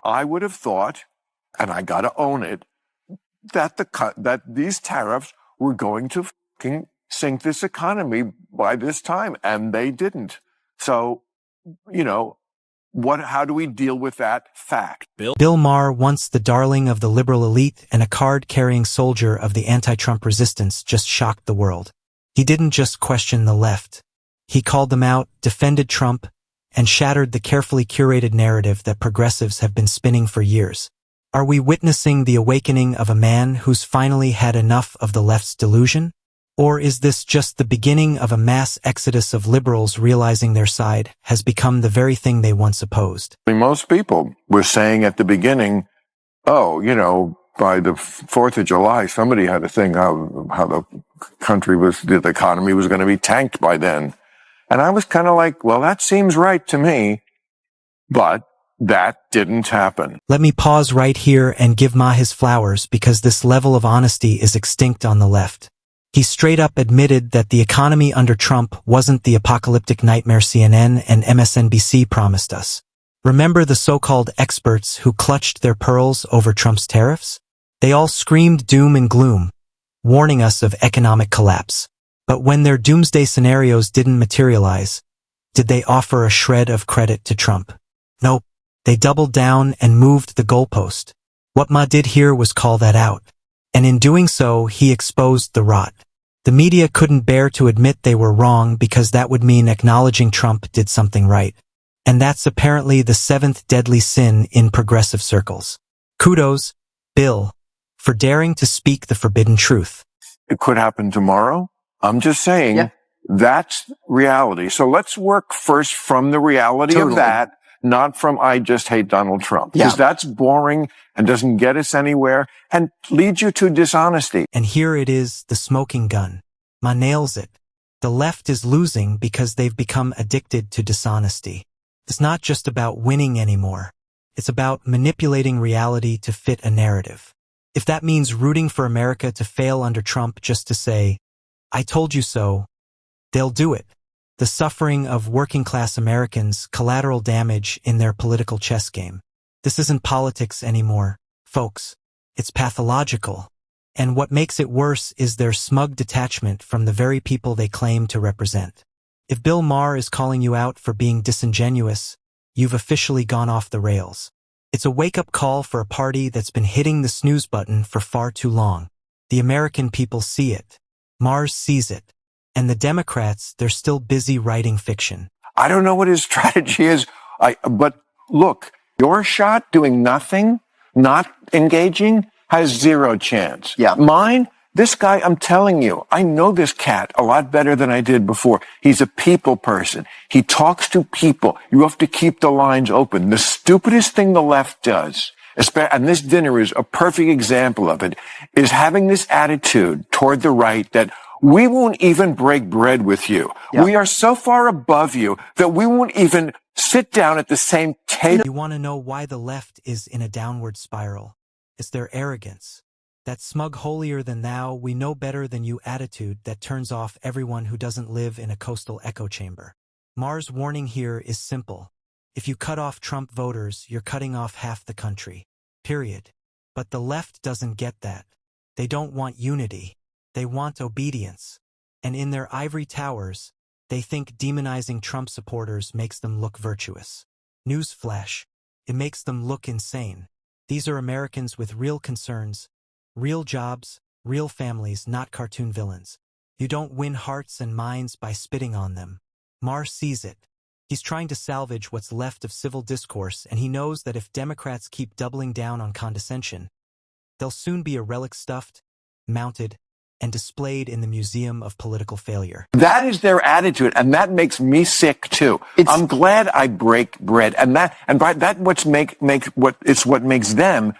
I would have thought, and I got to own it, that that these tariffs were going to fucking sink this economy by this time, and they didn't. So, you know, how do we deal with that fact? Bill Maher, once the darling of the liberal elite and a card-carrying soldier of the anti-Trump resistance, just shocked the world. He didn't just question the left. He called them out, defended Trump, and shattered the carefully curated narrative that progressives have been spinning for years. Are we witnessing the awakening of a man who's finally had enough of the left's delusion? Or is this just the beginning of a mass exodus of liberals realizing their side has become the very thing they once opposed? Most people were saying at the beginning, oh, you know, by the 4th of July, somebody had a thing how the the economy was going to be tanked by then. And I was kind of like, well, that seems right to me, but that didn't happen. Let me pause right here and give Ma his flowers, because this level of honesty is extinct on the left. He straight up admitted that the economy under Trump wasn't the apocalyptic nightmare CNN and MSNBC promised us. Remember the so-called experts who clutched their pearls over Trump's tariffs? They all screamed doom and gloom, warning us of economic collapse. But when their doomsday scenarios didn't materialize, did they offer a shred of credit to Trump? Nope. They doubled down and moved the goalpost. What Ma did here was call that out. And in doing so, he exposed the rot. The media couldn't bear to admit they were wrong because that would mean acknowledging Trump did something right. And that's apparently the 7th deadly sin in progressive circles. Kudos, Bill, for daring to speak the forbidden truth. It could happen tomorrow. I'm just saying that's reality. So let's work first from the reality of that, not from I just hate Donald Trump. Because that's boring and doesn't get us anywhere and leads you to dishonesty. And here it is, the smoking gun. Ma nails it. The left is losing because they've become addicted to dishonesty. It's not just about winning anymore. It's about manipulating reality to fit a narrative. If that means rooting for America to fail under Trump just to say, I told you so, they'll do it. The suffering of working-class Americans, collateral damage in their political chess game. This isn't politics anymore, folks. It's pathological. And what makes it worse is their smug detachment from the very people they claim to represent. If Bill Maher is calling you out for being disingenuous, you've officially gone off the rails. It's a wake-up call for a party that's been hitting the snooze button for far too long. The American people see it. Maher sees it. And the Democrats, they're still busy writing fiction. I don't know what his strategy is, but look, your shot doing nothing, not engaging, has zero chance. Mine, this guy, I'm telling you, I know this cat a lot better than I did before. He's a people person. He talks to people. You have to keep the lines open. The stupidest thing the left does, and this dinner is a perfect example of it, is having this attitude toward the right that we won't even break bread with you. We are so far above you that we won't even sit down at the same table. You want to know why the left is in a downward spiral? It's their arrogance. That smug holier-than-thou, we know better than you attitude that turns off everyone who doesn't live in a coastal echo chamber. Maher's warning here is simple. If you cut off Trump voters, you're cutting off half the country. Period. But the left doesn't get that. They don't want unity. They want obedience. And in their ivory towers, they think demonizing Trump supporters makes them look virtuous. Newsflash. It makes them look insane. These are Americans with real concerns, real jobs, real families, not cartoon villains. You don't win hearts and minds by spitting on them. Maher sees it. He's trying to salvage what's left of civil discourse, and he knows that if Democrats keep doubling down on condescension, they'll soon be a relic stuffed, mounted, and displayed in the Museum of Political Failure. That is their attitude, and that makes me sick too. I'm glad I break bread, and what makes them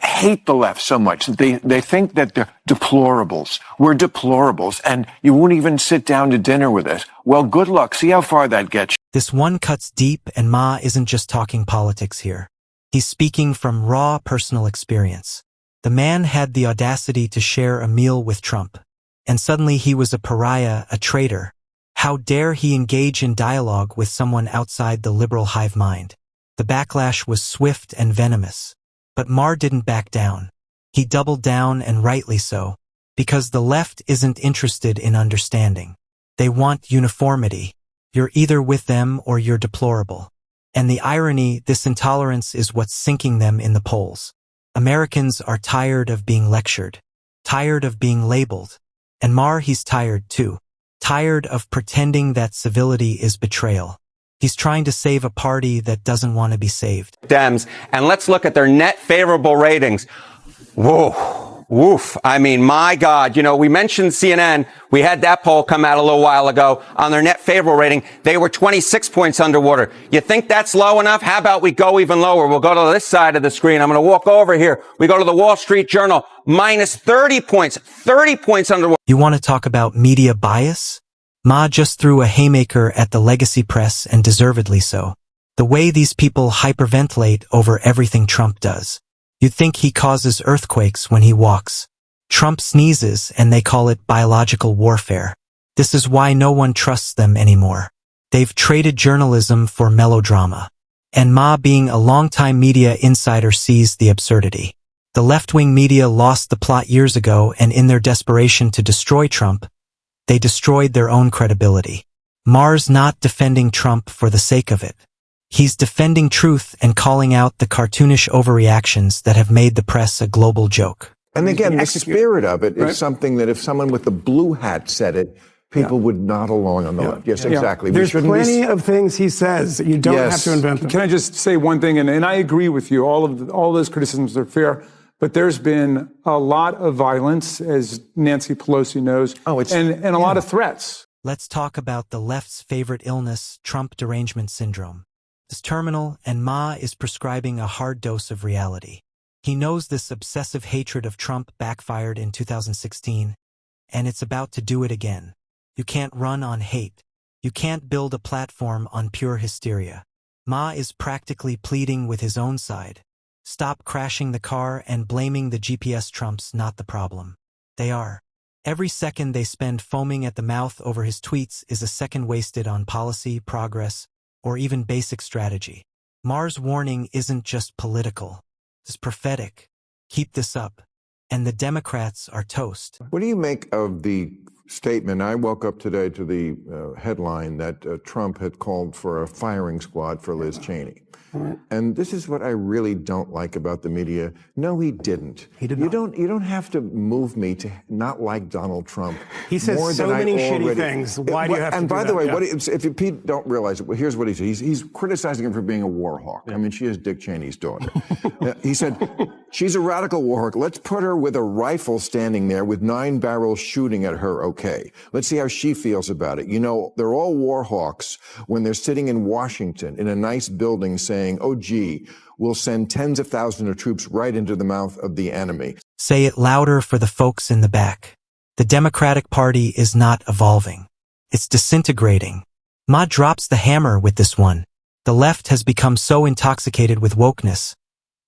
hate the left so much. They think that they're deplorables. We're deplorables, and you won't even sit down to dinner with us. Well, good luck. See how far that gets you. This one cuts deep, and Ma isn't just talking politics here. He's speaking from raw personal experience. The man had the audacity to share a meal with Trump, and suddenly he was a pariah, a traitor. How dare he engage in dialogue with someone outside the liberal hive mind? The backlash was swift and venomous. But Maher didn't back down. He doubled down, and rightly so, because the left isn't interested in understanding. They want uniformity. You're either with them or you're deplorable. And the irony, this intolerance is what's sinking them in the polls. Americans are tired of being lectured, tired of being labeled. And Maher, he's tired too. Tired of pretending that civility is betrayal. He's trying to save a party that doesn't want to be saved. Dems, and let's look at their net favorable ratings. Whoa, woof. I mean, my God, we mentioned CNN. We had that poll come out a little while ago on their net favorable rating. They were 26 points underwater. You think that's low enough? How about we go even lower? We'll go to this side of the screen. I'm going to walk over here. We go to the Wall Street Journal, minus 30 points underwater. You want to talk about media bias? Ma just threw a haymaker at the legacy press, and deservedly so. The way these people hyperventilate over everything Trump does. You'd think he causes earthquakes when he walks. Trump sneezes and they call it biological warfare. This is why no one trusts them anymore. They've traded journalism for melodrama. And Ma, being a longtime media insider, sees the absurdity. The left-wing media lost the plot years ago, and in their desperation to destroy Trump, they destroyed their own credibility. Maher's not defending Trump for the sake of it. He's defending truth and calling out the cartoonish overreactions that have made the press a global joke. And again, the spirit of it is something that if someone with the blue hat said it, people would nod along on the left. Yes, exactly. There's plenty of things he says. You don't have to invent them. Can I just say one thing? And I agree with you. All those criticisms are fair. But there's been a lot of violence, as Nancy Pelosi knows, and a lot of threats. Let's talk about the left's favorite illness, Trump derangement syndrome. It's terminal, and Ma is prescribing a hard dose of reality. He knows this obsessive hatred of Trump backfired in 2016, and it's about to do it again. You can't run on hate. You can't build a platform on pure hysteria. Ma is practically pleading with his own side. Stop crashing the car and blaming the GPS. Trump's not the problem. They are. Every second they spend foaming at the mouth over his tweets is a second wasted on policy, progress, or even basic strategy. Maher's warning isn't just political. It's prophetic. Keep this up, and the Democrats are toast. What do you make of the statement? I woke up today to the headline that Trump had called for a firing squad for Liz Cheney. And this is what I really don't like about the media. No, he didn't. He did not. You don't have to move me to not like Donald Trump. He says more so than many I already, shitty things. Why do you have to do that? And by the way, if Pete don't realize it, well, here's what he said. He's criticizing him for being a war hawk. I mean, she is Dick Cheney's daughter. He said, she's a radical war hawk. Let's put her with a rifle standing there with 9 barrels shooting at her. Okay. Let's see how she feels about it. They're all war hawks when they're sitting in Washington in a nice building saying, oh, gee, we'll send tens of thousands of troops right into the mouth of the enemy. Say it louder for the folks in the back. The Democratic Party is not evolving. It's disintegrating. Ma drops the hammer with this one. The left has become so intoxicated with wokeness,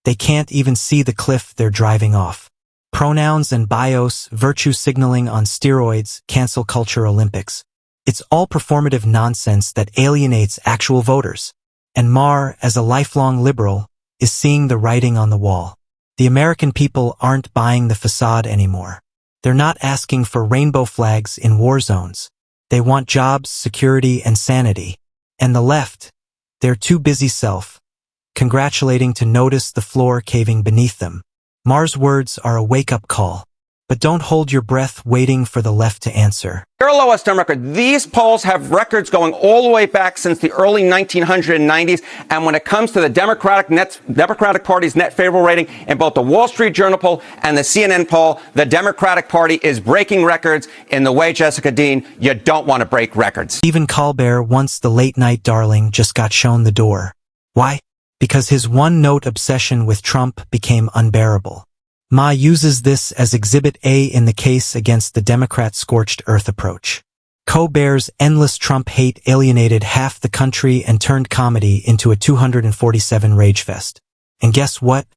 they can't even see the cliff they're driving off. Pronouns and bios, virtue signaling on steroids, cancel culture Olympics. It's all performative nonsense that alienates actual voters. And Maher, as a lifelong liberal, is seeing the writing on the wall. The American people aren't buying the facade anymore. They're not asking for rainbow flags in war zones. They want jobs, security, and sanity. And the left, they're too busy self-congratulating to notice the floor caving beneath them. Maher's words are a wake-up call. But don't hold your breath waiting for the left to answer. They're lowest on record. These polls have records going all the way back since the early 1990s. And when it comes to the Democratic Party's net favorable rating in both the Wall Street Journal poll and the CNN poll, the Democratic Party is breaking records in the way, Jessica Dean, you don't want to break records. Stephen Colbert, once the late-night darling, just got shown the door. Why? Because his one-note obsession with Trump became unbearable. Ma uses this as Exhibit A in the case against the Democrat scorched earth approach. Colbert's endless Trump hate alienated half the country and turned comedy into a 247 rage fest. And guess what?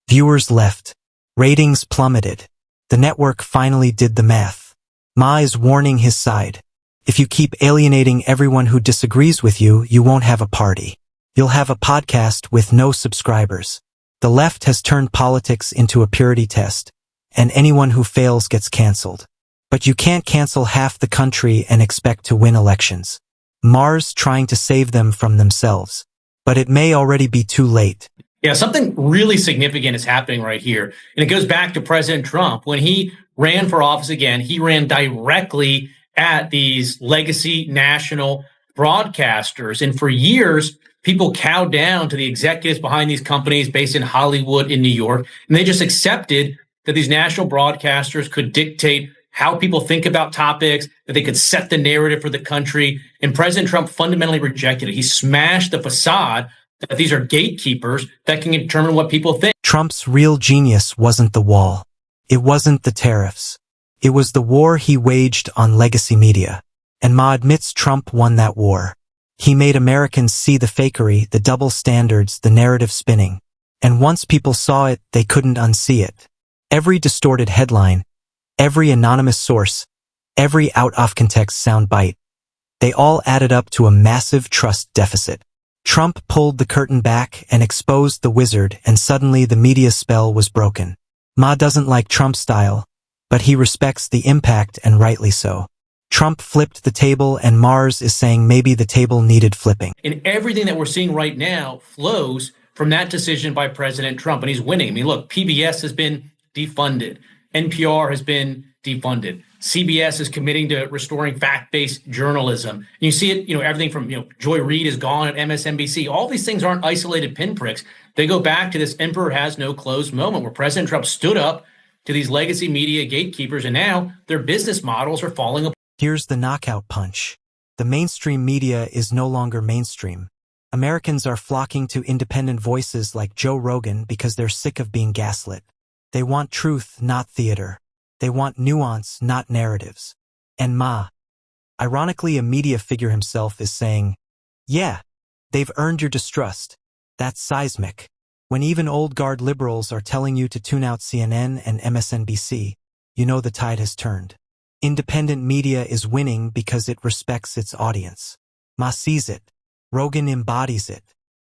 Viewers left. Ratings plummeted. The network finally did the math. Ma is warning his side. If you keep alienating everyone who disagrees with you, you won't have a party. You'll have a podcast with no subscribers. The left has turned politics into a purity test, and anyone who fails gets canceled. But you can't cancel half the country and expect to win elections. Maher's trying to save them from themselves. But it may already be too late. Yeah, something really significant is happening right here. And it goes back to President Trump. When he ran for office again, he ran directly at these legacy national broadcasters. And for years, people cowed down to the executives behind these companies based in Hollywood, in New York, and they just accepted that these national broadcasters could dictate how people think about topics, that they could set the narrative for the country. And President Trump fundamentally rejected it. He smashed the facade that these are gatekeepers that can determine what people think. Trump's real genius wasn't the wall. It wasn't the tariffs. It was the war he waged on legacy media. And Ma admits Trump won that war. He made Americans see the fakery, the double standards, the narrative spinning. And once people saw it, they couldn't unsee it. Every distorted headline, every anonymous source, every out-of-context soundbite, they all added up to a massive trust deficit. Trump pulled the curtain back and exposed the wizard, and suddenly the media spell was broken. Ma doesn't like Trump's style, but he respects the impact, and rightly so. Trump flipped the table, and Maher's is saying maybe the table needed flipping. And everything that we're seeing right now flows from that decision by President Trump, and he's winning. I mean, look, PBS has been defunded. NPR has been defunded. CBS is committing to restoring fact-based journalism. And you see it, everything from, Joy Reid is gone at MSNBC. All these things aren't isolated pinpricks. They go back to this emperor has no clothes moment where President Trump stood up to these legacy media gatekeepers, and now their business models are falling apart. Here's the knockout punch. The mainstream media is no longer mainstream. Americans are flocking to independent voices like Joe Rogan because they're sick of being gaslit. They want truth, not theater. They want nuance, not narratives. And Ma, ironically a media figure himself, is saying, yeah, they've earned your distrust. That's seismic. When even old guard liberals are telling you to tune out CNN and MSNBC, you know the tide has turned. Independent media is winning because it respects its audience. Ma sees it. Rogan embodies it.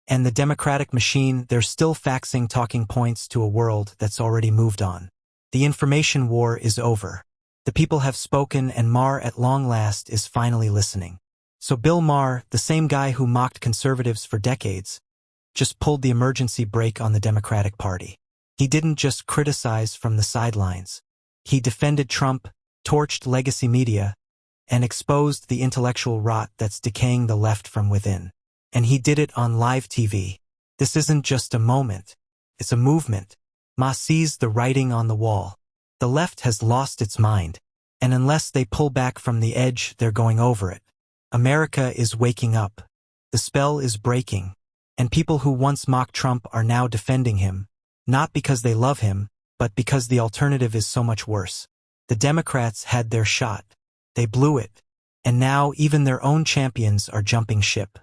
And the Democratic machine, they're still faxing talking points to a world that's already moved on. The information war is over. The people have spoken, and Maher, at long last, is finally listening. So Bill Maher, the same guy who mocked conservatives for decades, just pulled the emergency brake on the Democratic Party. He didn't just criticize from the sidelines. He defended Trump, torched legacy media, and exposed the intellectual rot that's decaying the left from within. And he did it on live TV. This isn't just a moment. It's a movement. Ma sees the writing on the wall. The left has lost its mind. And unless they pull back from the edge, they're going over it. America is waking up. The spell is breaking. And people who once mocked Trump are now defending him. Not because they love him, but because the alternative is so much worse. The Democrats had their shot. They blew it. And now even their own champions are jumping ship.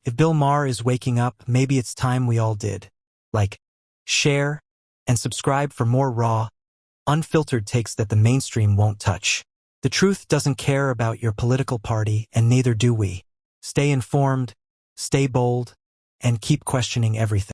If Bill Maher is waking up, maybe it's time we all did. Like, share, and subscribe for more raw, unfiltered takes that the mainstream won't touch. The truth doesn't care about your political party, and neither do we. Stay informed, stay bold, and keep questioning everything.